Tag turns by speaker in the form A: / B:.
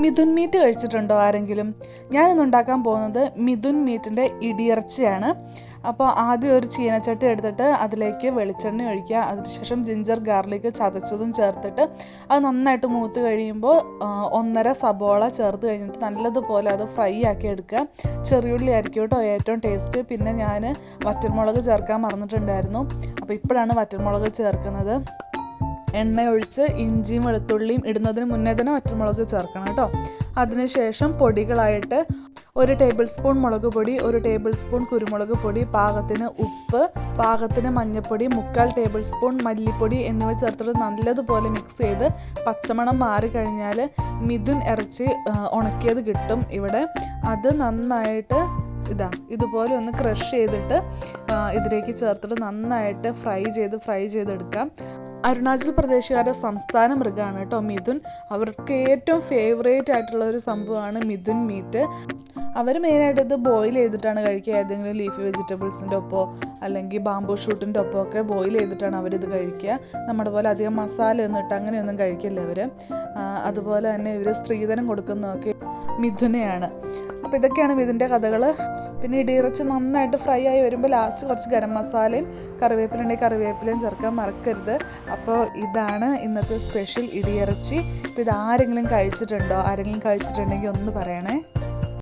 A: Mithun meet കഴിച്ചിട്ടുണ്ടോ ആരെങ്കിലും? ഞാനിന്ന് ഉണ്ടാക്കാൻ പോകുന്നത് മിഥുൻ മീറ്റിൻ്റെ ഇടിയിറച്ചിയാണ്. അപ്പോൾ ആദ്യം ഒരു ചീനച്ചട്ടി എടുത്തിട്ട് അതിലേക്ക് വെളിച്ചെണ്ണ ഒഴിക്കുക. അതിനുശേഷം ജിഞ്ചർ ഗാർലിക് ചതച്ചതും ചേർത്തിട്ട് അത് നന്നായിട്ട് മൂത്ത് കഴിയുമ്പോൾ 1.5 സബോള ചേർത്ത് കഴിഞ്ഞിട്ട് നല്ലതുപോലെ അത് ഫ്രൈ ആക്കി എടുക്കുക. ചെറിയുള്ളി ആയിരിക്കും കേട്ടോ ഏറ്റവും ടേസ്റ്റ്. പിന്നെ ഞാൻ വറ്റൽമുളക് ചേർക്കാൻ മറന്നിട്ടുണ്ടായിരുന്നു. അപ്പോൾ ഇപ്പോഴാണ് വറ്റൽമുളക് ചേർക്കുന്നത്. എണ്ണ ഒഴിച്ച് ഇഞ്ചിയും വെളുത്തുള്ളിയും ഇടുന്നതിന് മുന്നേ തന്നെ വറ്റൽമുളക് ചേർക്കണം കേട്ടോ. അതിനുശേഷം പൊടികളായിട്ട് 1 ടേബിൾ സ്പൂൺ മുളക് പൊടി, 1 ടേബിൾ സ്പൂൺ കുരുമുളക് പൊടി, പാകത്തിന് ഉപ്പ്, പാകത്തിന് മഞ്ഞൾപ്പൊടി, 3/4 ടേബിൾ സ്പൂൺ മല്ലിപ്പൊടി എന്നിവ ചേർത്തിട്ട് നല്ലതുപോലെ മിക്സ് ചെയ്ത് പച്ചമണം മാറിക്കഴിഞ്ഞാൽ മിഥുൻ ഇറച്ചി ഉണക്കിയത് കിട്ടും ഇവിടെ. അത് നന്നായിട്ട് ഇതുപോലെ ഒന്ന് ക്രഷ് ചെയ്തിട്ട് ഇതിലേക്ക് ചേർത്തിട്ട് നന്നായിട്ട് ഫ്രൈ ചെയ്തെടുക്കാം. അരുണാചൽ പ്രദേശുകാരുടെ സംസ്ഥാന മൃഗമാണ് കേട്ടോ മിഥുൻ. അവർക്ക് ഏറ്റവും ഫേവറേറ്റ് ആയിട്ടുള്ള ഒരു സംഭവമാണ് മിഥുൻ മീറ്റ്. അവർ മെയിനായിട്ട് ഇത് ബോയിൽ ചെയ്തിട്ടാണ് കഴിക്കുക. ഏതെങ്കിലും ലീഫി വെജിറ്റബിൾസിൻ്റെ ഒപ്പമോ അല്ലെങ്കിൽ ബാംബൂ ഷൂട്ടിൻ്റെ ഒപ്പമോ ഒക്കെ ബോയിൽ ചെയ്തിട്ടാണ് അവരിത് കഴിക്കുക. നമ്മുടെ പോലെ അധികം മസാല ഒന്നും ഇട്ട് അങ്ങനെയൊന്നും കഴിക്കില്ല അവർ. അതുപോലെ തന്നെ ഇവർ സ്ത്രീധനം കൊടുക്കുന്നതൊക്കെ മിഥുനെയാണ്. അപ്പോൾ ഇതൊക്കെയാണ് മിഥുൻ്റെ കഥകൾ. പിന്നെ ഇടിയിറച്ചി നന്നായിട്ട് ഫ്രൈ ആയി വരുമ്പോൾ ലാസ്റ്റ് കുറച്ച് ഗരം മസാലയും കറിവേപ്പിലയും ചേർക്കാൻ മറക്കരുത്. അപ്പോൾ ഇതാണ് ഇന്നത്തെ സ്പെഷ്യൽ ഇടിയിറച്ചി. അപ്പോൾ ഇത് ആരെങ്കിലും കഴിച്ചിട്ടുണ്ടെങ്കിൽ ഒന്ന് പറയണേ.